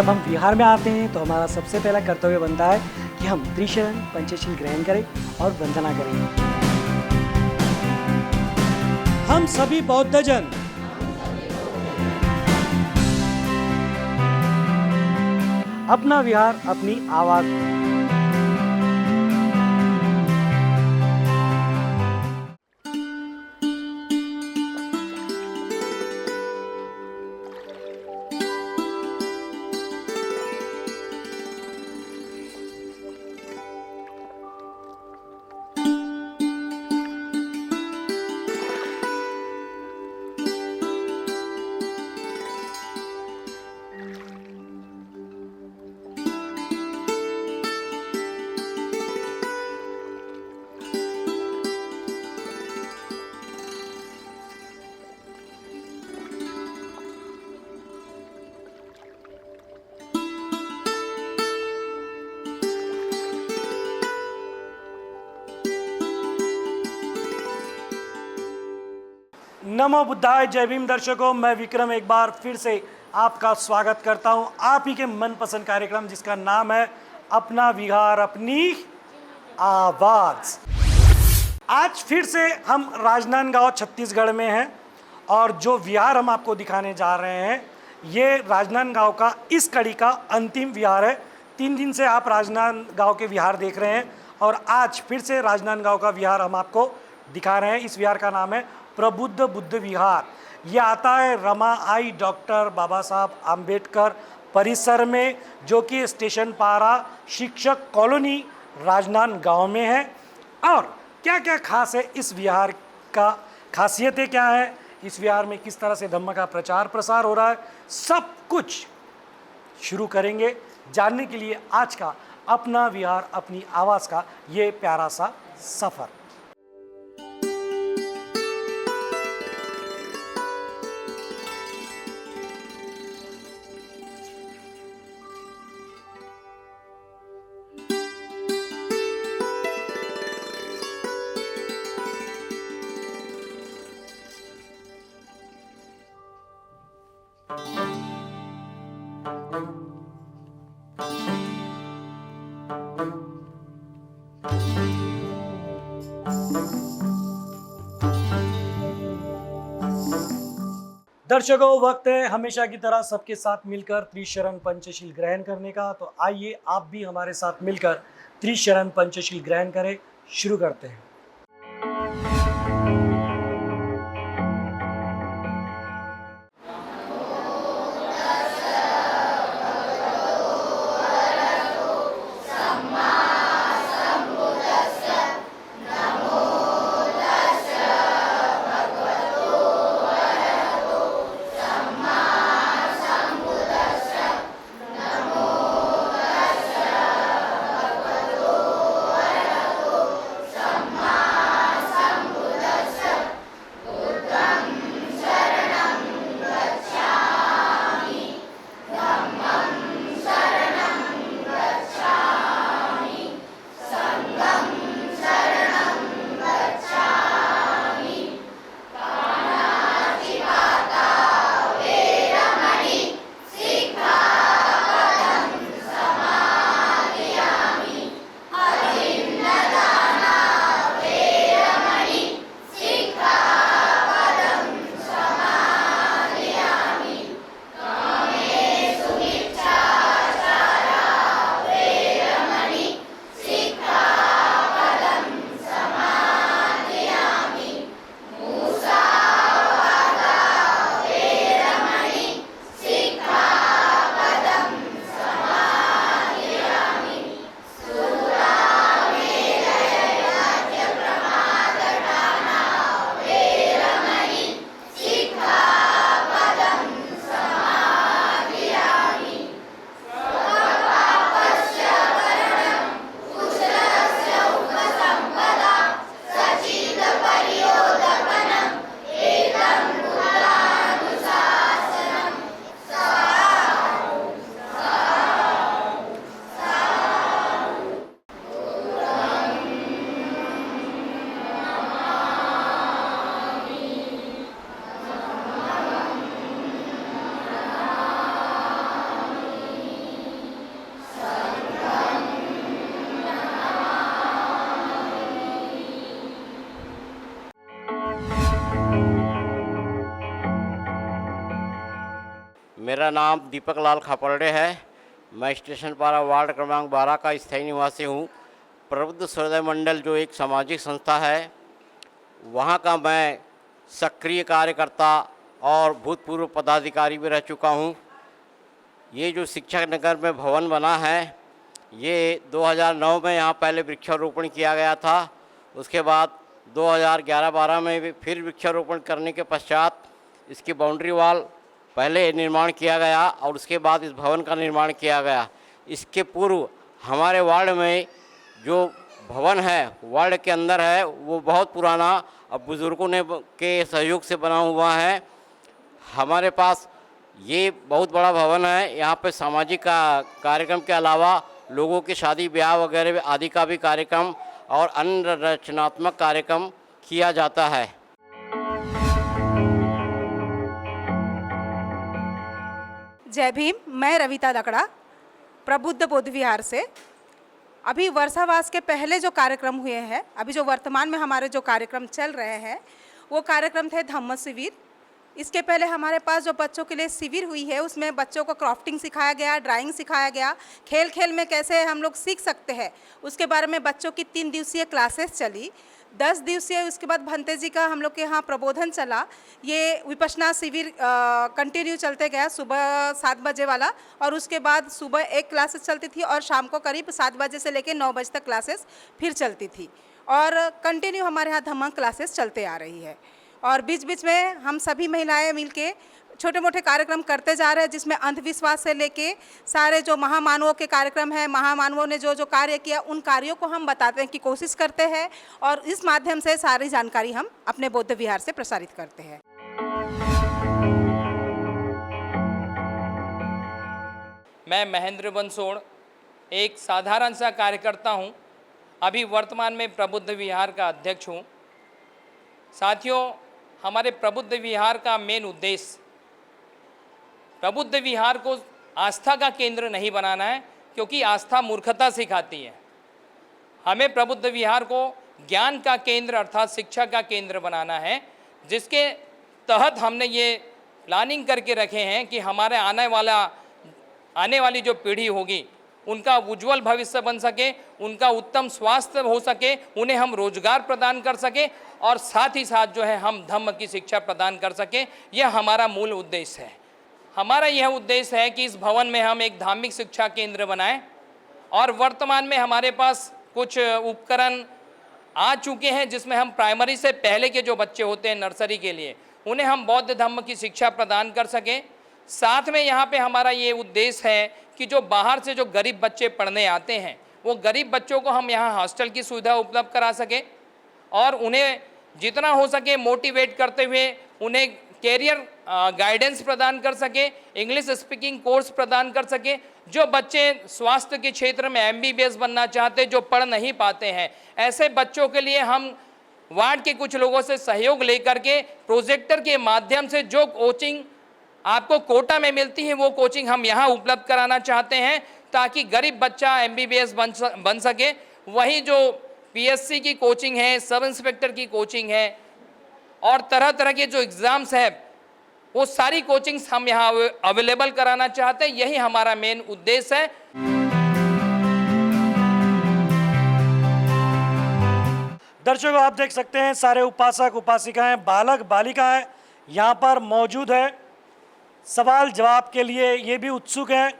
जब हम विहार में आते हैं तो हमारा सबसे पहला कर्तव्य बनता है कि हम त्रिशरण पंचशील ग्रहण करें और वंदना करें। हम सभी बौद्धजन अपना विहार अपनी आवाज नमो बुद्धाय। जय भीम दर्शकों, मैं विक्रम एक बार फिर से आपका स्वागत करता हूं आप ही के मनपसंद कार्यक्रम जिसका नाम है अपना विहार अपनी आवाज। आज फिर से हम राजनांदगांव छत्तीसगढ़ में हैं और जो विहार हम आपको दिखाने जा रहे हैं ये राजनांदगांव का इस कड़ी का अंतिम विहार है। 3 दिन से आप राजनांदगांव के विहार देख रहे हैं और आज फिर से राजनांदगांव का विहार हम आपको दिखा रहे हैं। इस विहार का नाम है प्रबुद्ध बुद्ध विहार। ये आता है रमाई डॉक्टर बाबा साहब आम्बेडकर परिसर में, जो कि स्टेशन पारा शिक्षक कॉलोनी राजनांदगांव में है। और क्या क्या खास है इस विहार का, खासियतें क्या है, इस विहार में किस तरह से धम्म का प्रचार प्रसार हो रहा है, सब कुछ शुरू करेंगे जानने के लिए आज का अपना विहार अपनी आवाज़ का ये प्यारा सा सफ़र। दर्शकों, वक्त है हमेशा की तरह सबके साथ मिलकर त्रिशरण पंचशील ग्रहण करने का। तो आइए आप भी हमारे साथ मिलकर त्रिशरण पंचशील ग्रहण करें। शुरू करते हैं। मेरा नाम दीपक लाल खापर्डे है। मैं स्टेशन पारा वार्ड क्रमांक 12 का स्थायी निवासी हूँ। प्रबुद्ध सूर्योदय मंडल जो एक सामाजिक संस्था है, वहाँ का मैं सक्रिय कार्यकर्ता और भूतपूर्व पदाधिकारी भी रह चुका हूँ। ये जो शिक्षा नगर में भवन बना है, ये 2009 में यहाँ पहले वृक्षारोपण किया गया था। उसके बाद 2011-12 में भी फिर वृक्षारोपण करने के पश्चात इसकी बाउंड्री वॉल पहले निर्माण किया गया और उसके बाद इस भवन का निर्माण किया गया। इसके पूर्व हमारे वार्ड में जो भवन है, वार्ड के अंदर है, वो बहुत पुराना अब बुज़ुर्गों ने के सहयोग से बना हुआ है। हमारे पास ये बहुत बड़ा भवन है। यहाँ पे सामाजिक कार्यक्रम के अलावा लोगों की शादी ब्याह वगैरह आदि का भी कार्यक्रम और अन्य रचनात्मक कार्यक्रम किया जाता है। जय भीम। मैं रविता लकड़ा, प्रबुद्ध बौद्ध विहार से। अभी वर्षावास के पहले जो कार्यक्रम हुए हैं, अभी जो वर्तमान में हमारे जो कार्यक्रम चल रहे हैं, वो कार्यक्रम थे धम्म शिविर। इसके पहले हमारे पास जो बच्चों के लिए शिविर हुई है, उसमें बच्चों को क्राफ्टिंग सिखाया गया, ड्राइंग सिखाया गया, खेल खेल में कैसे हम लोग सीख सकते हैं उसके बारे में बच्चों की 3 दिवसीय क्लासेस चली। 10 दिवसीय उसके बाद भंते जी का हम लोग के यहाँ प्रबोधन चला। ये विपश्यना शिविर कंटिन्यू चलते गया, सुबह 7 बजे वाला, और उसके बाद सुबह एक क्लासेस चलती थी और शाम को करीब 7 बजे से लेकर 9 बजे तक क्लासेस फिर चलती थी। और कंटिन्यू हमारे यहाँ धम्म क्लासेस चलते आ रही है। और बीच बीच में हम सभी महिलाएं मिलके छोटे मोटे कार्यक्रम करते जा रहे हैं, जिसमें अंधविश्वास से लेके सारे जो महामानवों के कार्यक्रम है, महामानवों ने जो जो कार्य किया, उन कार्यों को हम बताते हैं की कोशिश करते हैं, और इस माध्यम से सारी जानकारी हम अपने बौद्ध विहार से प्रसारित करते हैं। मैं महेंद्र बंसोड़ एक साधारण सा कार्यकर्ता हूँ। अभी वर्तमान में प्रबुद्ध विहार का अध्यक्ष हूँ। साथियों, हमारे प्रबुद्ध विहार का मेन उद्देश्य प्रबुद्ध विहार को आस्था का केंद्र नहीं बनाना है, क्योंकि आस्था मूर्खता सिखाती है। हमें प्रबुद्ध विहार को ज्ञान का केंद्र अर्थात शिक्षा का केंद्र बनाना है, जिसके तहत हमने ये प्लानिंग करके रखे हैं कि हमारे आने वाली जो पीढ़ी होगी उनका उज्जवल भविष्य बन सके, उनका उत्तम स्वास्थ्य हो सके, उन्हें हम रोजगार प्रदान कर सके और साथ ही साथ जो है हम धम्म की शिक्षा प्रदान कर सके। यह हमारा मूल उद्देश्य है। हमारा यह उद्देश्य है कि इस भवन में हम एक धार्मिक शिक्षा केंद्र बनाएं, और वर्तमान में हमारे पास कुछ उपकरण आ चुके हैं, जिसमें हम प्राइमरी से पहले के जो बच्चे होते हैं नर्सरी के लिए, उन्हें हम बौद्ध धम्म की शिक्षा प्रदान कर सकें। साथ में यहाँ पे हमारा ये उद्देश्य है कि जो बाहर से जो गरीब बच्चे पढ़ने आते हैं, वो गरीब बच्चों को हम यहाँ हॉस्टल की सुविधा उपलब्ध करा सकें और उन्हें जितना हो सके मोटिवेट करते हुए उन्हें कैरियर गाइडेंस प्रदान कर सके, इंग्लिश स्पीकिंग कोर्स प्रदान कर सके। जो बच्चे स्वास्थ्य के क्षेत्र में MBBS बनना चाहते, जो पढ़ नहीं पाते हैं, ऐसे बच्चों के लिए हम वार्ड के कुछ लोगों से सहयोग लेकर के प्रोजेक्टर के माध्यम से जो कोचिंग आपको कोटा में मिलती है, वो कोचिंग हम यहाँ उपलब्ध कराना चाहते हैं, ताकि गरीब बच्चा MBBS बन सके। वही जो PSC की कोचिंग है, सब इंस्पेक्टर की कोचिंग है और तरह तरह के जो एग्ज़ाम्स है, वो सारी कोचिंग्स हम यहाँ अवेलेबल कराना चाहते हैं। यही हमारा मेन उद्देश्य है। दर्शकों, आप देख सकते हैं सारे उपासक उपासिकाएं, बालक बालिकाएं यहाँ पर मौजूद है। सवाल जवाब के लिए ये भी उत्सुक हैं।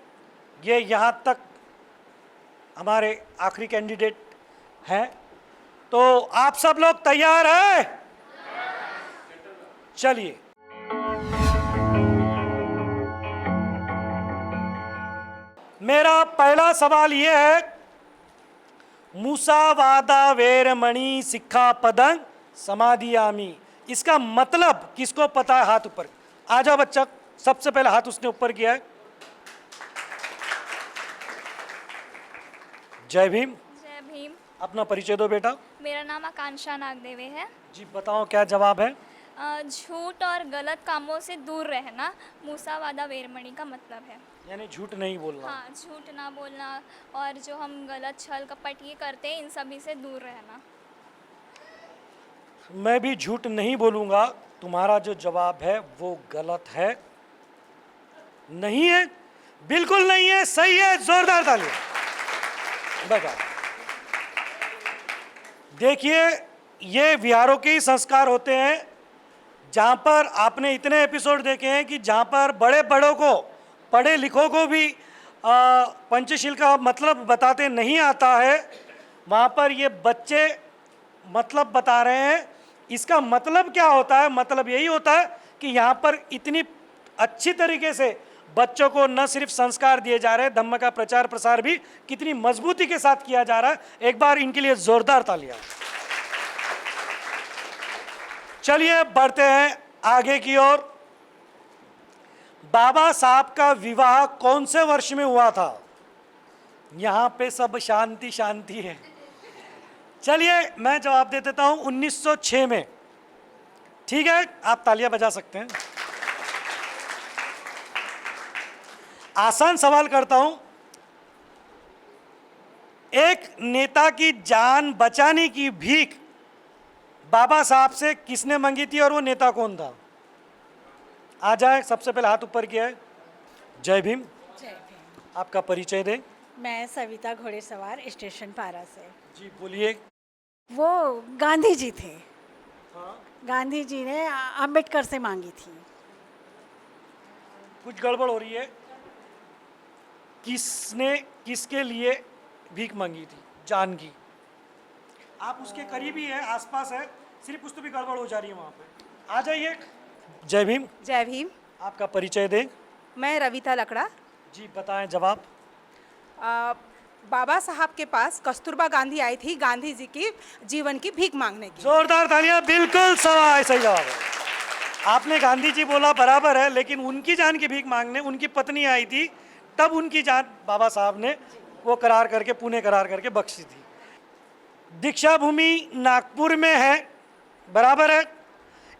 ये यहाँ तक हमारे आखिरी कैंडिडेट हैं। तो आप सब लोग तैयार हैं? चलिए। मेरा पहला सवाल ये है, मूसावादा वेरमणि सिक्खापदं समादियामि, इसका मतलब किसको पता है? हाथ ऊपर। आ जाओ बच्चा, सबसे पहले हाथ उसने ऊपर किया है। जय भीम। जय भीम। अपना परिचय दो बेटा। मेरा नाम आकांक्षा नागदेवे है। जी बताओ क्या जवाब है? झूठ और गलत कामों से दूर रहना मूसावादा वेरमणि का मतलब है। यानी झूठ नहीं बोलना। हाँ, झूठ ना बोलना और जो हम गलत छल कपट ये करते हैं, इन सभी से दूर रहना। मैं भी झूठ नहीं बोलूँगा। तुम्हारा जो जवाब है वो गलत है। नहीं है, बिल्कुल नहीं है, सही है, जोरदार तालियां बजा। देखिए, ये विहारों के ही संस्कार होते हैं जहाँ पर आपने इतने एपिसोड देखे हैं कि जहाँ पर बड़े बड़ों को, पढ़े लिखों को भी पंचशील का मतलब बताते नहीं आता है, वहाँ पर ये बच्चे मतलब बता रहे हैं। इसका मतलब क्या होता है? मतलब यही होता है कि यहाँ पर इतनी अच्छी तरीके से बच्चों को न सिर्फ संस्कार दिए जा रहे हैं, धम्म का प्रचार प्रसार भी कितनी मजबूती के साथ किया जा रहा है। एक बार इनके लिए जोरदार तालियां। चलिए बढ़ते हैं आगे की ओर। बाबा साहब का विवाह कौन से वर्ष में हुआ था? यहाँ पे सब शांति शांति है। चलिए मैं जवाब दे देता हूँ, 1906 में। ठीक है, आप तालियां बजा सकते हैं। आसान सवाल करता हूं, एक नेता की जान बचाने की भीख बाबा साहब से किसने मांगी थी और वो नेता कौन था? आ जाए, सबसे पहले हाथ ऊपर किया है। जय भीम। जय भीम। आपका परिचय दें। मैं सविता घोड़ेसवार, स्टेशन पारा से। जी बोलिए। वो गांधी जी थे। गांधी जी ने अंबेडकर से मांगी थी। कुछ गड़बड़ हो रही है। किसने किसके लिए भीख मांगी थी? जान की। आप उसके करीबी है, आसपास है, सिर्फ कुछ तो भी गड़बड़ हो जा रही है वहाँ पे। आ जाइए। जय भीम। जय भीम। आपका परिचय दें। मैं रविता लकड़ा। जी बताएं जवाब। बाबा साहब के पास कस्तूरबा गांधी आई थी गांधी जी की जीवन की भीख मांगने की। जोरदार तालियां, बिल्कुल सही जवाब है। आपने गांधी जी बोला बराबर है, लेकिन उनकी जान की भीख मांगने उनकी पत्नी आई थी, तब उनकी जान बाबा साहब ने वो करार करके, पुणे करार करके बख्शी थी। दीक्षा भूमि नागपुर में है, बराबर है।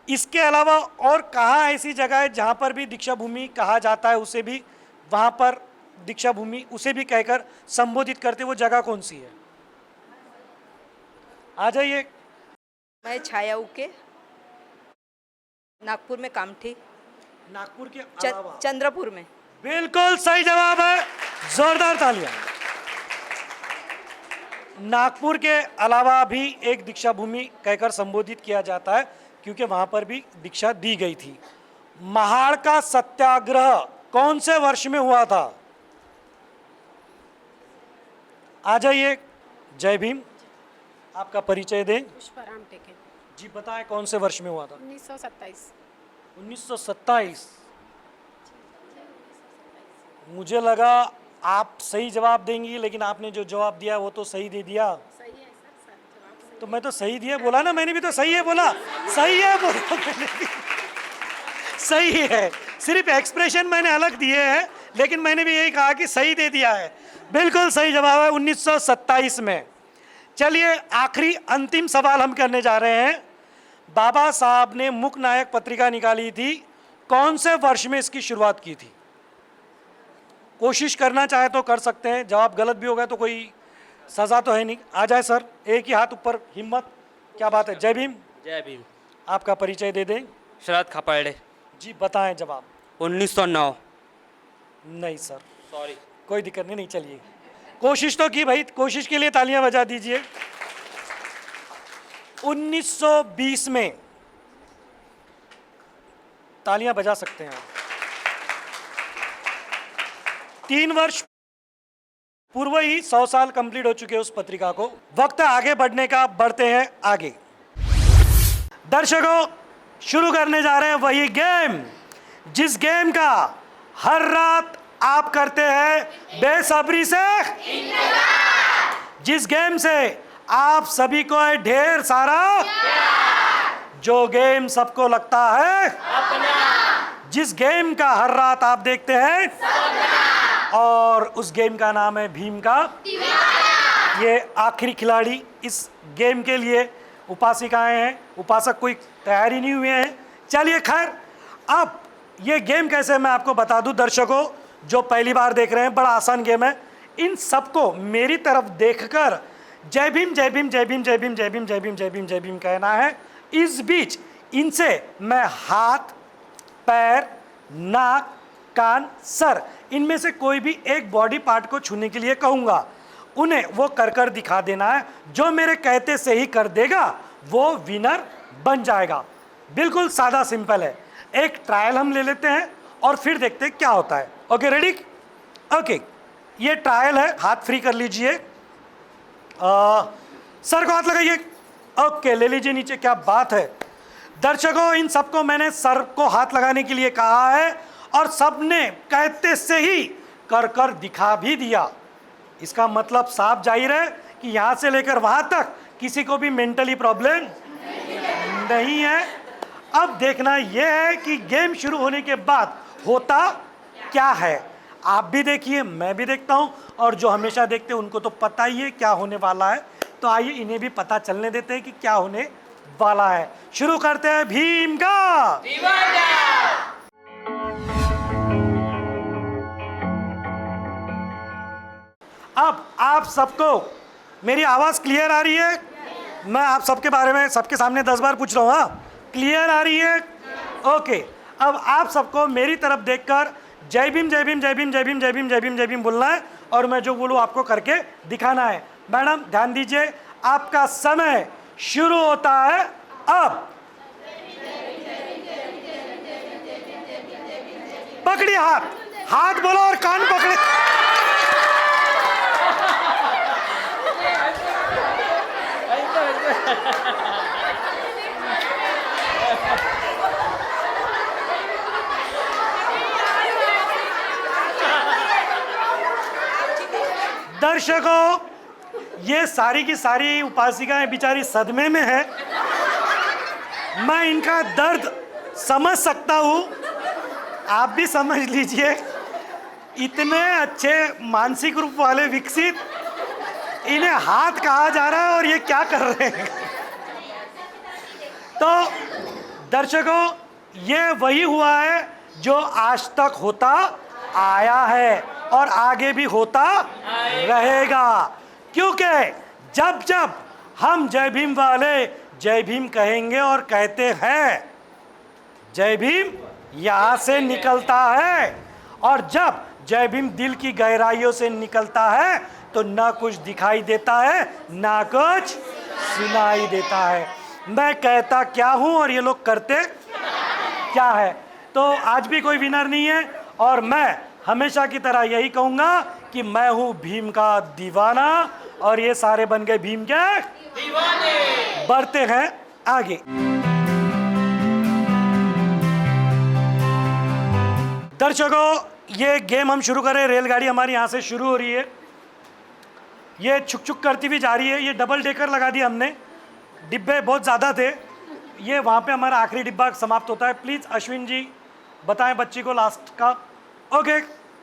इसके अलावा और कहाँ ऐसी जगह है जहाँ पर भी दीक्षा भूमि कहा जाता है, उसे भी वहाँ पर दीक्षा भूमि उसे भी कहकर संबोधित करते, वो जगह कौन सी है? आ जाइए। मैं छाया उके, नागपुर में कामठी, नागपुर के अलावा चंद्रपुर में। बिल्कुल सही जवाब है, जोरदार तालियां। नागपुर के अलावा भी एक दीक्षा भूमि कहकर संबोधित किया जाता है, क्योंकि वहां पर भी दीक्षा दी गई थी। महाड़ का सत्याग्रह कौन से वर्ष में हुआ था? आ जाइए। जय भीम। आपका परिचय दें। पुष्पराम टेके। जी बताएं कौन से वर्ष में हुआ था? 1927। 1927। मुझे लगा आप सही जवाब देंगी, लेकिन आपने जो जवाब दिया वो तो सही दे दिया। सही है सर, जवाब सही। तो मैं तो सही दिया बोला ना, मैंने भी तो सही है बोला। सही है बोला मैंने भी। सही है, सिर्फ एक्सप्रेशन मैंने अलग दिए हैं, लेकिन मैंने भी यही कहा कि सही दे दिया है। बिल्कुल सही जवाब है, 1927 में। चलिए आखिरी अंतिम सवाल हम करने जा रहे हैं। बाबा साहब ने मुक नायक पत्रिका निकाली थी, कौन से वर्ष में इसकी शुरुआत की थी? कोशिश करना चाहे तो कर सकते हैं, जवाब गलत भी होगा तो कोई सज़ा तो है नहीं। आ जाए सर, एक ही हाथ ऊपर, हिम्मत, क्या बात है। जय भीम। जय भीम। आपका परिचय दे दें। शरद खापर्डे। जी बताएं जवाब। 1909। नहीं सर, सॉरी। कोई दिक्कत नहीं, चलिए कोशिश तो की भाई, कोशिश के लिए तालियां बजा दीजिए। 1920 में। तालियां बजा सकते हैं आप। 3 वर्ष पूर्व ही 100 साल कंप्लीट हो चुके हैं उस पत्रिका को। वक्त है आगे बढ़ने का, बढ़ते हैं आगे। दर्शकों, शुरू करने जा रहे हैं वही गेम जिस गेम का हर रात आप करते हैं बेसब्री से, जिस गेम से आप सभी को है ढेर सारा, जो गेम सबको लगता है अपना, जिस गेम का हर रात आप देखते हैं और उस गेम का नाम है भीम का दीवाना। ये आखिरी खिलाड़ी इस गेम के लिए उपासिकाएं हैं, उपासक कोई तैयारी नहीं हुए हैं। चलिए खैर, अब ये गेम कैसे मैं आपको बता दूं। दर्शकों जो पहली बार देख रहे हैं, बड़ा आसान गेम है। इन सबको मेरी तरफ देखकर जय भीम जय भीम जय भीम जय भीम जय भीम जय भीम जय भीम जय भीम कहना है। इस बीच इनसे मैं हाथ, पैर, नाक, कान, सर, इनमें से कोई भी एक बॉडी पार्ट को छूने के लिए कहूँगा, उन्हें वो कर दिखा देना है। जो मेरे कहते से ही कर देगा वो विनर बन जाएगा। बिल्कुल सादा सिंपल है। एक ट्रायल हम ले लेते हैं और फिर देखते हैं क्या होता है। Okay, ready? ओके, ये ट्रायल है, हाथ फ्री कर लीजिए, सर को हाथ लगाइए। ओके, ले लीजिए नीचे। क्या बात है दर्शकों, इन सबको मैंने सर को हाथ लगाने के लिए कहा है और सबने कहते से ही कर दिखा भी दिया। इसका मतलब साफ जाहिर है कि यहाँ से लेकर वहाँ तक किसी को भी मेंटली प्रॉब्लम नहीं है। अब देखना यह है कि गेम शुरू होने के बाद होता क्या है। आप भी देखिए, मैं भी देखता हूँ, और जो हमेशा देखते हैं उनको तो पता ही है क्या होने वाला है। तो आइए इन्हें भी पता चलने देते हैं कि क्या होने वाला है। शुरू करते हैं भीम का दीवाना। अब आप सबको मेरी आवाज़ क्लियर आ रही है? मैं आप सबके बारे में सबके सामने 10 बार पूछ रहा हूँ। हाँ, क्लियर आ रही है? ओके, अब आप सबको मेरी तरफ देखकर जय भीम जय भीम जय भीम जय भीम जय भीम जय भीम जय भीम बोलना है और मैं जो बोलूँ आपको करके दिखाना है। मैडम ध्यान दीजिए, आपका समय शुरू होता है अब। पकड़िए हाथ, हाथ बोलो और कान पकड़े। दर्शकों, ये सारी की सारी उपासिकाएं बेचारी सदमे में है। मैं इनका दर्द समझ सकता हूँ, आप भी समझ लीजिए। इतने अच्छे मानसिक रूप वाले विकसित, इन्हें हाथ कहा जा रहा है और ये क्या कर रहे हैं। तो दर्शकों, ये वही हुआ है जो आज तक होता आया है और आगे भी होता रहेगा, क्योंकि जब जब हम जय भीम वाले जय भीम कहेंगे और कहते हैं, जय भीम यहाँ से निकलता है, और जब जय भीम दिल की गहराइयों से निकलता है तो ना कुछ दिखाई देता है ना कुछ सुनाई देता है। मैं कहता क्या हूँ और ये लोग करते क्या है। तो आज भी कोई विनर नहीं है और मैं हमेशा की तरह यही कहूँगा कि मैं हूँ भीम का दीवाना और ये सारे बन गए भीम के दीवाने। बढ़ते हैं आगे। दर्शकों, ये गेम हम शुरू करें। रेलगाड़ी हमारी यहाँ से शुरू हो रही है, ये छुक छुक करती हुई जा रही है। ये डबल डेकर लगा दिया हमने, डिब्बे बहुत ज़्यादा थे। ये वहाँ पे हमारा आखिरी डिब्बा समाप्त होता है। प्लीज़ अश्विन जी बताएं बच्ची को लास्ट का। ओके,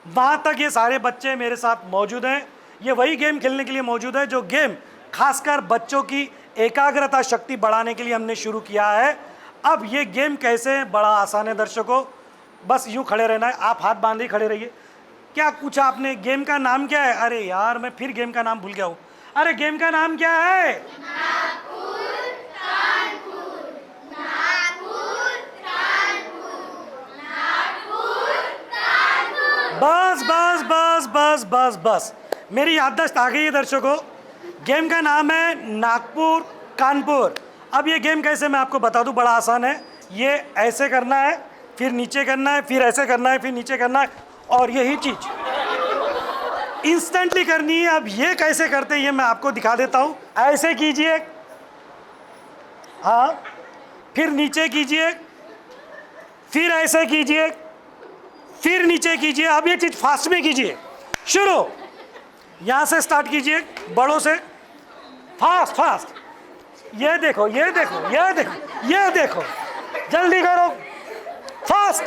वहाँ तक ये सारे बच्चे मेरे साथ मौजूद हैं। ये वही गेम खेलने के लिए मौजूद है जो गेम खासकर बच्चों की एकाग्रता शक्ति बढ़ाने के लिए हमने शुरू किया है। अब ये गेम कैसे, बड़ा आसान है दर्शकों, बस यूँ खड़े रहना है। आप हाथ बांधे खड़े रहिए। क्या पूछा आपने? गेम का नाम क्या है? अरे यार, मैं फिर गेम का नाम भूल गया हूँ। अरे गेम का नाम क्या है? नागपुर कानपुर, नागपुर कानपुर, नागपुर कानपुर। बस बस बस बस बस बस, मेरी याददाश्त आ गई है दर्शकों। गेम का नाम है नागपुर कानपुर। अब ये गेम कैसे, मैं आपको बता दूं, बड़ा आसान है। ये ऐसे करना है, फिर नीचे करना है, फिर ऐसे करना है, फिर नीचे करना है, और यही चीज इंस्टेंटली करनी है। अब ये कैसे करते हैं ये मैं आपको दिखा देता हूँ। ऐसे कीजिए, हाँ, फिर नीचे कीजिए, फिर ऐसे कीजिए, फिर नीचे कीजिए। अब ये चीज़ फास्ट में कीजिए। शुरू यहाँ से स्टार्ट कीजिए, बड़ों से, फास्ट फास्ट। ये देखो, ये देखो, ये देखो, ये देखो, जल्दी करो, फास्ट।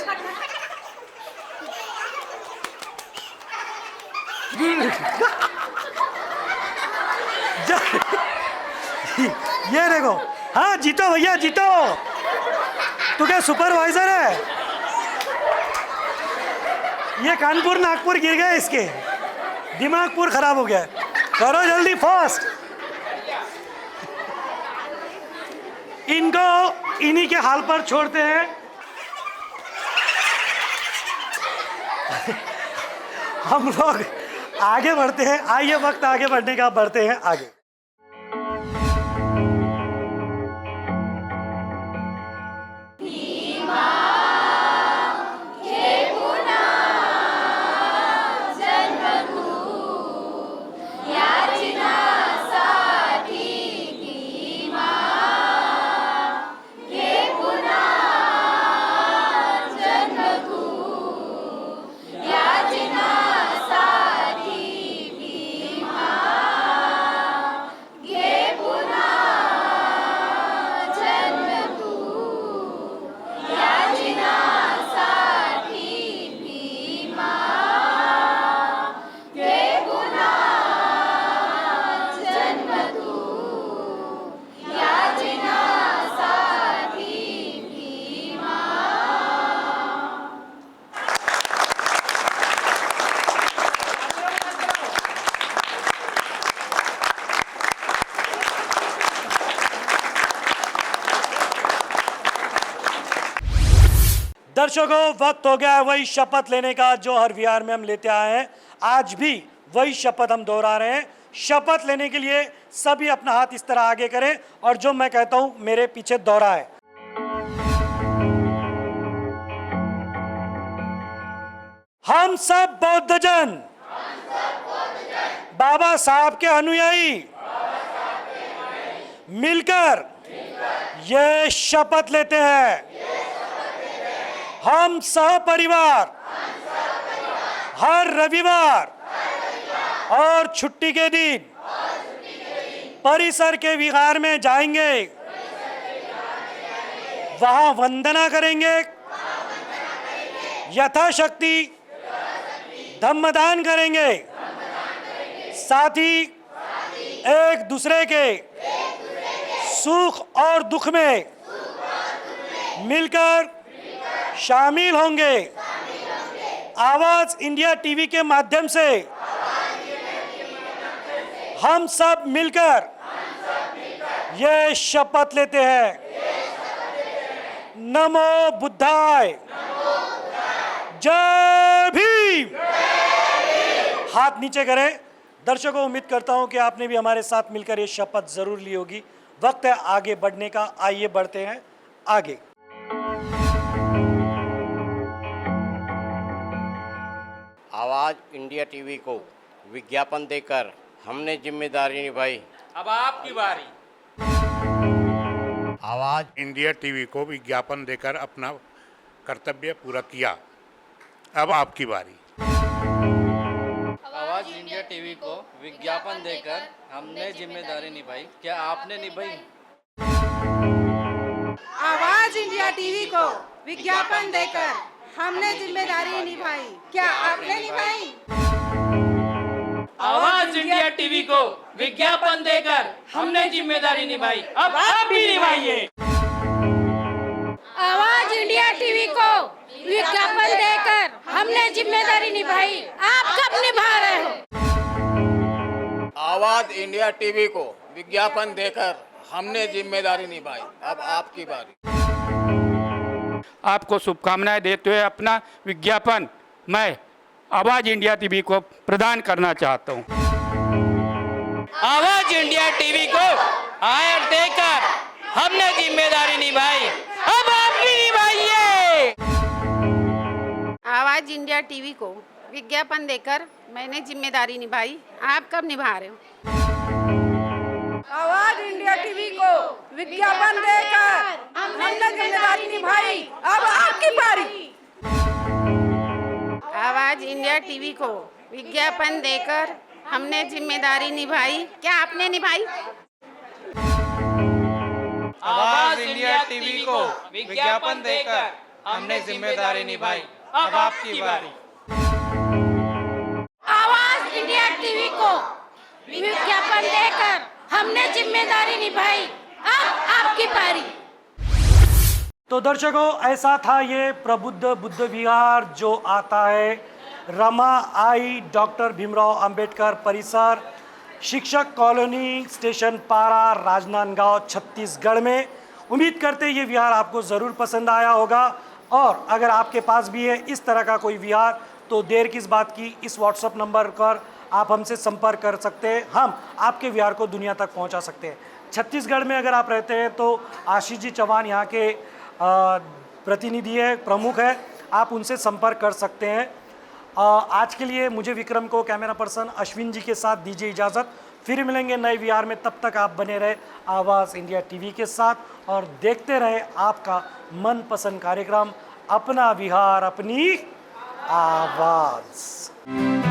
ये देखो, हाँ जीतो भैया जीतो। तू क्या सुपरवाइजर है? ये कानपुर नागपुर गिर गए, इसके दिमाग पूरा खराब हो गया है। करो जल्दी फास्ट। इनको इन्हीं के हाल पर छोड़ते हैं। हम लोग आगे बढ़ते हैं। आइए वक्त आगे बढ़ने का, बढ़ते हैं आगे। दर्शकों, वक्त हो गया है वही शपथ लेने का जो हर विहार में हम लेते आए हैं। आज भी वही शपथ हम दोहरा रहे हैं। शपथ लेने के लिए सभी अपना हाथ इस तरह आगे करें और जो मैं कहता हूं मेरे पीछे दोहराएं। हम सब बौद्धजन बाबा साहब के अनुयायी मिलकर ये शपथ लेते हैं, हम सह परिवार हर रविवार और छुट्टी के दिन परिसर के विहार में जाएंगे, वहां वंदना करेंगे, यथाशक्ति धम्मदान करेंगे, साथ ही एक दूसरे के सुख और दुख में मिलकर शामिल होंगे। आवाज इंडिया टीवी के माध्यम से हम सब मिलकर ये शपथ लेते हैं। नमो बुद्धाय, जय भीम। हाथ नीचे करें। दर्शकों, उम्मीद करता हूं कि आपने भी हमारे साथ मिलकर ये शपथ जरूर ली होगी। वक्त है आगे बढ़ने का। आइए बढ़ते हैं आगे। आवाज़ इंडिया टीवी को विज्ञापन देकर हमने जिम्मेदारी निभाई, अब आपकी बारी। आवाज़ इंडिया टीवी को विज्ञापन देकर अपना कर्तव्य पूरा किया, अब आपकी बारी। आवाज इंडिया टीवी को विज्ञापन देकर हमने जिम्मेदारी निभाई, क्या आपने निभाई? आवाज इंडिया टीवी को विज्ञापन देकर हमने जिम्मेदारी निभाई, क्या आपने निभाई? आवाज इंडिया टीवी को विज्ञापन देकर हमने जिम्मेदारी निभाई, अब आप भी निभाइए। आवाज इंडिया टीवी को विज्ञापन देकर हमने जिम्मेदारी निभाई, आप कब निभा रहे हो? आवाज इंडिया टीवी को विज्ञापन देकर हमने जिम्मेदारी निभाई, अब आपकी बारी। आपको शुभकामनाएं देते हुए अपना विज्ञापन मैं आवाज इंडिया टीवी को प्रदान करना चाहता हूं। आवाज इंडिया टीवी को हायर देकर हमने जिम्मेदारी निभाई, अब आप भी निभाइए। आवाज इंडिया टीवी को विज्ञापन देकर मैंने जिम्मेदारी निभाई, आप कब निभा रहे हो? आवाज इंडिया टीवी को विज्ञापन देकर हमने जिम्मेदारी निभाई, अब आपकी बारी। आवाज इंडिया टीवी को विज्ञापन देकर हमने जिम्मेदारी निभाई, क्या आपने निभाई? आवाज इंडिया टीवी को विज्ञापन देकर हमने जिम्मेदारी निभाई, अब आपकी बारी। आवाज इंडिया टीवी को विज्ञापन देकर हमने जिम्मेदारी निभाई, अब आपकी बारी। तो दर्शकों, ऐसा था ये प्रबुद्ध बुद्ध विहार जो आता है रमा आई डॉक्टर भीमराव अंबेडकर परिसर, शिक्षक कॉलोनी, स्टेशन पारा, राजनांदगांव, छत्तीसगढ़ में। उम्मीद करते ये विहार आपको ज़रूर पसंद आया होगा और अगर आपके पास भी है इस तरह का कोई विहार तो देर किस बात की, इस व्हाट्सअप नंबर पर आप हमसे संपर्क कर सकते हैं, हम आपके विहार को दुनिया तक पहुंचा सकते हैं। छत्तीसगढ़ में अगर आप रहते हैं तो आशीष जी चौहान यहाँ के प्रतिनिधि है, प्रमुख है, आप उनसे संपर्क कर सकते हैं। आज के लिए मुझे विक्रम को, कैमरा पर्सन अश्विन जी के साथ दीजिए इजाज़त। फिर मिलेंगे नए विहार में, तब तक आप बने रहे आवाज़ इंडिया टीवी के साथ और देखते रहे आपका मनपसंद कार्यक्रम अपना विहार अपनी आवाज़।